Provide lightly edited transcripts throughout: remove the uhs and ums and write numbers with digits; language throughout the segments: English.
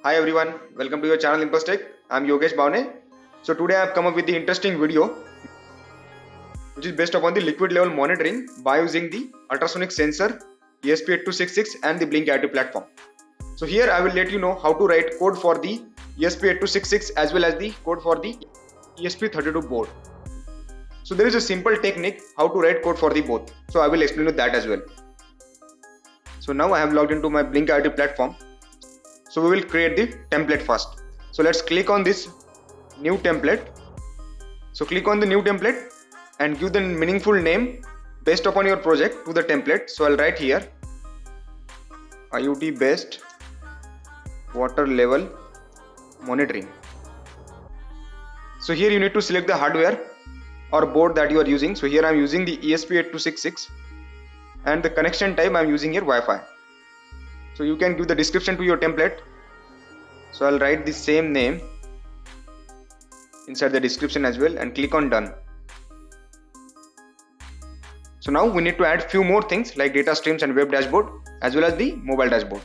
Hi everyone, welcome to your channel Impostech. I'm Yogesh Bhavne. So today I have come up with the interesting video which is based upon the liquid level monitoring by using the ultrasonic sensor ESP8266 and the Blynk IoT platform. So here I will let you know how to write code for the ESP8266 as well as the code for the ESP32 board. So there is a simple technique how to write code for the both. So I will explain you that as well. So now I have logged into my Blynk IoT platform. So we will create the template first. So let's click on this new template. So click on the new template and give the meaningful name based upon your project to the template. So I'll write here IoT based water level monitoring. So here you need to select the hardware or board that you are using. So here I am using the ESP8266 and the connection type I am using here Wi-Fi. So you can give the description to your template. So I'll write the same name inside the description as well and click on done. So now we need to add few more things like data streams and web dashboard as well as the mobile dashboard.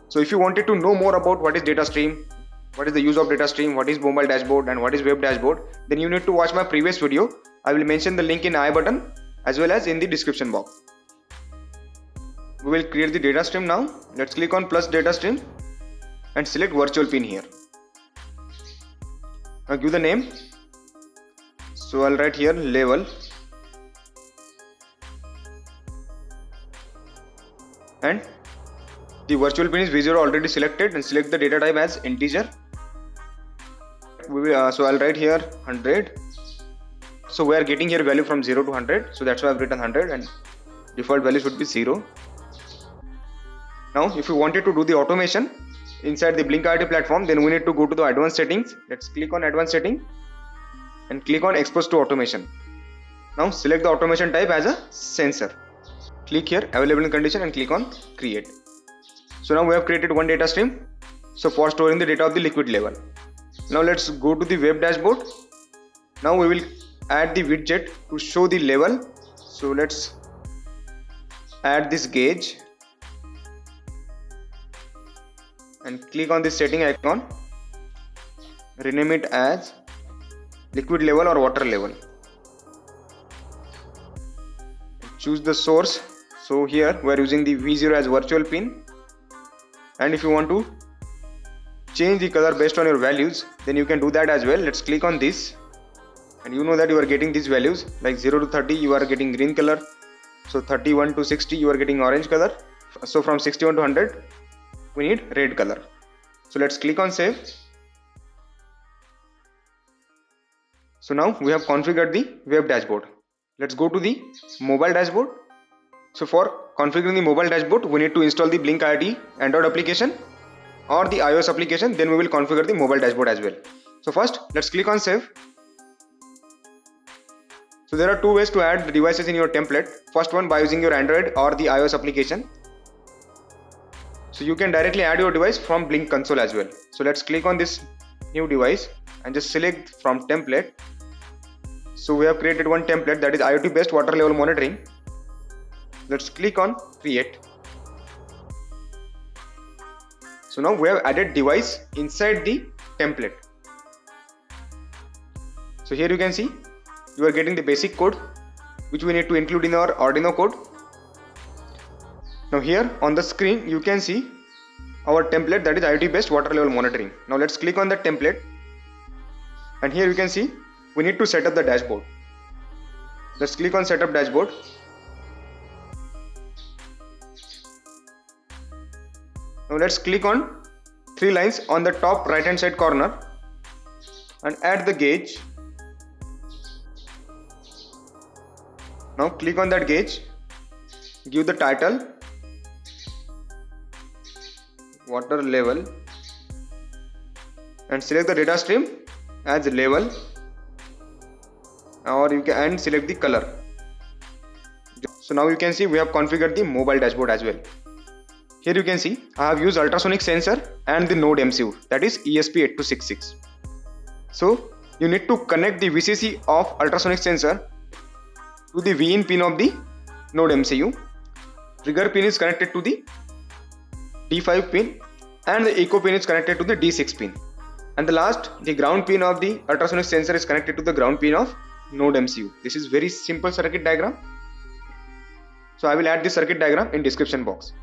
So if you wanted to know more about what is data stream, what is the use of data stream, what is mobile dashboard and what is web dashboard, then you need to watch my previous video. I will mention the link in I button as well as in the description box. We will create the data stream now. Let's click on plus data stream and select virtual pin here. Now give the name. So I'll write here level and the virtual pin is V0 already selected and select the data type as integer. So I'll write here 100. So we are getting here value from 0 to 100. So that's why I've written 100 and default value should be 0. Now if you wanted to do the automation inside the Blynk IoT platform, then we need to go to the advanced settings. Let's click on advanced setting and click on expose to automation. Now select the automation type as a sensor. Click here available in condition and click on create. So now we have created one data stream. So for storing the data of the liquid level. Now let's go to the web dashboard. Now we will add the widget to show the level. So let's add this gauge and click on this setting icon, rename it as liquid level or water level. Choose the source. So here we are using the V0 as virtual pin, and if you want to change the color based on your values, then you can do that as well. Let's click on this and you know that you are getting these values like 0 to 30 you are getting green color, so 31 to 60 you are getting orange color, so from 61 to 100 we need red color. So let's click on save. So now we have configured the web dashboard. Let's go to the mobile dashboard. So for configuring the mobile dashboard, we need to install the Blynk IoT Android application or the iOS application, then we will configure the mobile dashboard as well. So first let's click on save. So there are two ways to add the devices in your template. First one by using your Android or the iOS application. So you can directly add your device from Blynk console as well. So let's click on this new device and just select from template. So we have created one template, that is IoT based water level monitoring. Let's click on create. So now we have added device inside the template. So here you can see you are getting the basic code which we need to include in our Arduino code. Now here on the screen you can see our template, that is IoT based water level monitoring. Now let's click on the template and here you can see we need to set up the dashboard. Let's click on setup dashboard. Now let's click on three lines on the top right hand side corner and add the gauge. Now click on that gauge, give the title water level and select the data stream as level, or you can select the color. So now you can see we have configured the mobile dashboard as well. Here you can see I have used ultrasonic sensor and the Nodemcu, that is ESP8266. So you need to connect the VCC of ultrasonic sensor to the V-in pin of the Nodemcu. Trigger pin is connected to the D5 pin and the echo pin is connected to the D6 pin. And the last, the ground pin of the ultrasonic sensor is connected to the ground pin of Nodemcu. This is very simple circuit diagram. So I will add the circuit diagram in description box.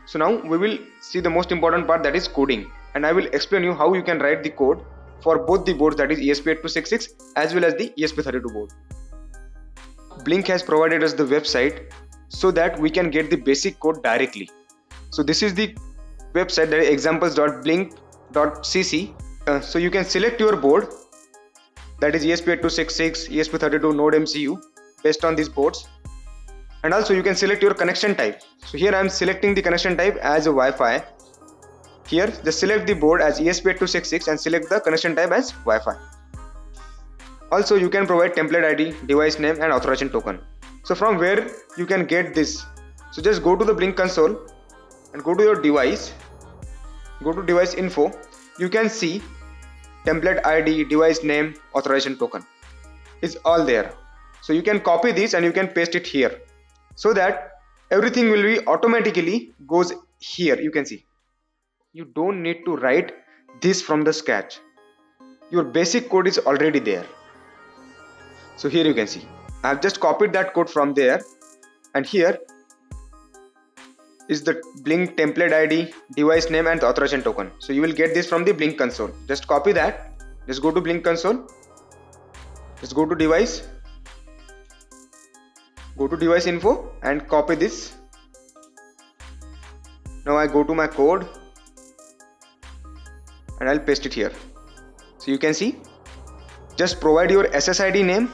So now we will see the most important part, that is coding, and I will explain you how you can write the code for both the boards, that is ESP8266 as well as the ESP32 board. Blynk has provided us the website so that we can get the basic code directly. So this is the website, that is examples.blynk.cc. So you can select your board, that is ESP8266, ESP32, Nodemcu, based on these boards. And also you can select your connection type. So here I am selecting the connection type as a Wi-Fi. Here just select the board as ESP8266 and select the connection type as Wi-Fi. Also you can provide template ID, device name and authorization token. So from where you can get this? So just go to the Blynk console and go to your device, go to device info. You can see template ID, device name, authorization token is all there. So you can copy this and you can paste it here, so that everything will be automatically goes here. You can see you don't need to write this from the scratch. Your basic code is already there. So here you can see I have just copied that code from there, and here is the Blynk template ID, device name and the authorization token. So you will get this from the Blynk console. Just copy that, just go to Blynk console, just go to device, go to device info and copy this. Now I go to my code and I'll paste it here. So you can see, just provide your SSID name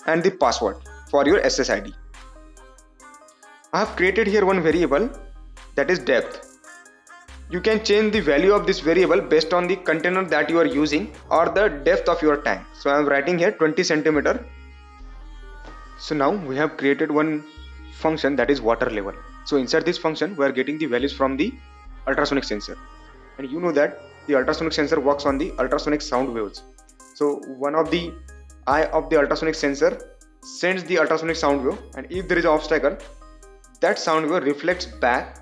and the password for your SSID. I have created here one variable, that is depth. You can change the value of this variable based on the container that you are using or the depth of your tank. So I am writing here 20 centimeter. So now we have created one function, that is water level. So inside this function we are getting the values from the ultrasonic sensor, and you know that the ultrasonic sensor works on the ultrasonic sound waves. So one of the eye of the ultrasonic sensor sends the ultrasonic sound wave, and if there is an obstacle, that sound wave reflects back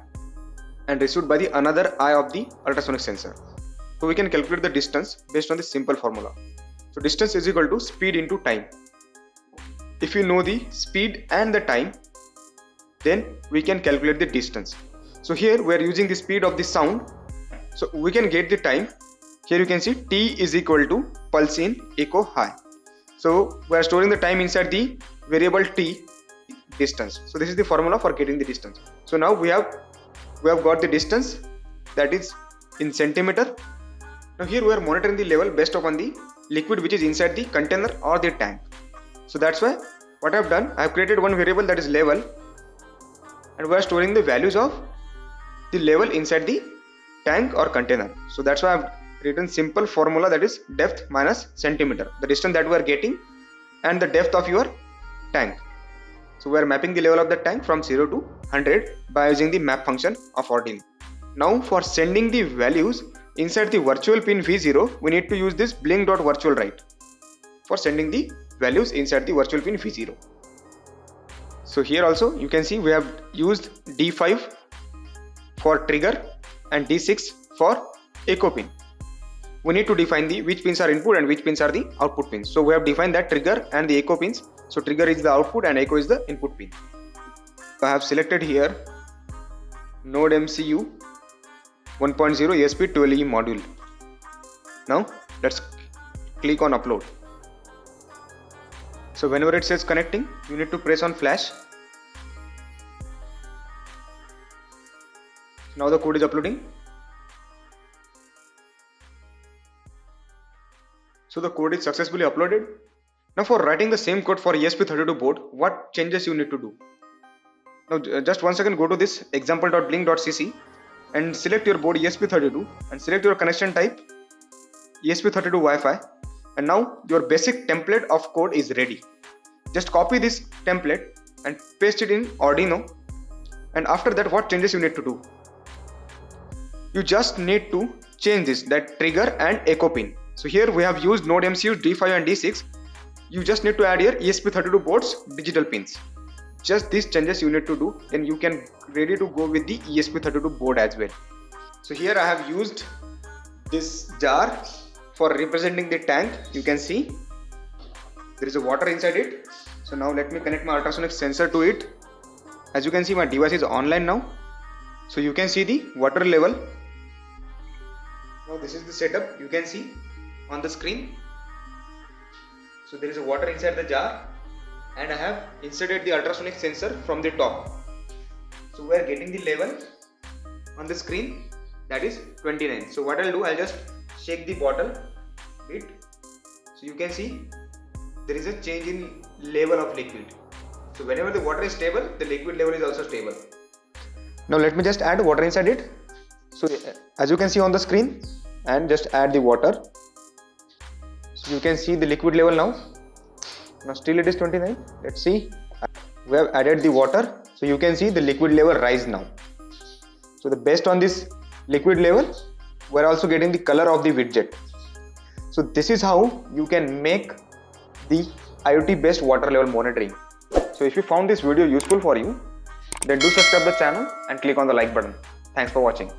and received by the another eye of the ultrasonic sensor. So we can calculate the distance based on this simple formula. So distance is equal to speed into time. If you know the speed and the time, then we can calculate the distance. So here we are using the speed of the sound, so we can get the time. Here you can see T is equal to pulse in echo high. So we are storing the time inside the variable T, distance. So this is the formula for getting the distance. So now we have got the distance, that is in centimeter. Now here we are monitoring the level based upon the liquid which is inside the container or the tank. So that's why what I have done, I have created one variable, that is level, and we are storing the values of the level inside the tank or container. So that's why I have written simple formula, that is depth minus centimeter, the distance that we are getting and the depth of your tank. So we are mapping the level of the tank from 0 to 100 by using the map function of Arduino. Now for sending the values inside the virtual pin V0, we need to use this blynk.virtualWrite for sending the values inside the virtual pin V0. So here also you can see we have used D5 for trigger and D6 for echo pin. We need to define the which pins are input and which pins are the output pins. So we have defined that trigger and the echo pins. So trigger is the output and echo is the input pin. So I have selected here Nodemcu 1.0 ESP32 module. Now let's click on upload. So whenever it says connecting, you need to press on flash. Now the code is uploading. So the code is successfully uploaded. Now for writing the same code for ESP32 board, what changes you need to do? Now just once again go to this example.blynk.cc and select your board ESP32 and select your connection type ESP32 Wi-Fi, and now your basic template of code is ready. Just copy this template and paste it in Arduino, and after that what changes you need to do? You just need to change this, that trigger and echo pin. So here we have used Nodemcu D5 and D6. You just need to add here ESP32 board's digital pins. Just these changes you need to do, then you can ready to go with the ESP32 board as well. So here I have used this jar for representing the tank. You can see there is a water inside it. So now let me connect my ultrasonic sensor to it. As you can see, my device is online now. So you can see the water level. Now this is the setup. You can see on the screen. So there is a water inside the jar, and I have inserted the ultrasonic sensor from the top. So we are getting the level on the screen, that is 29. So what I'll do, I'll just shake the bottle bit. So you can see there is a change in level of liquid. So whenever the water is stable, the liquid level is also stable. Now let me just add water inside it. So as you can see on the screen, and just add the water. So you can see the liquid level now. Now still it is 29. Let's see. We have added the water. So you can see the liquid level rise now. So the based on this liquid level, we are also getting the color of the widget. So this is how you can make the IoT based water level monitoring. So if you found this video useful for you, then do subscribe the channel and click on the like button. Thanks for watching.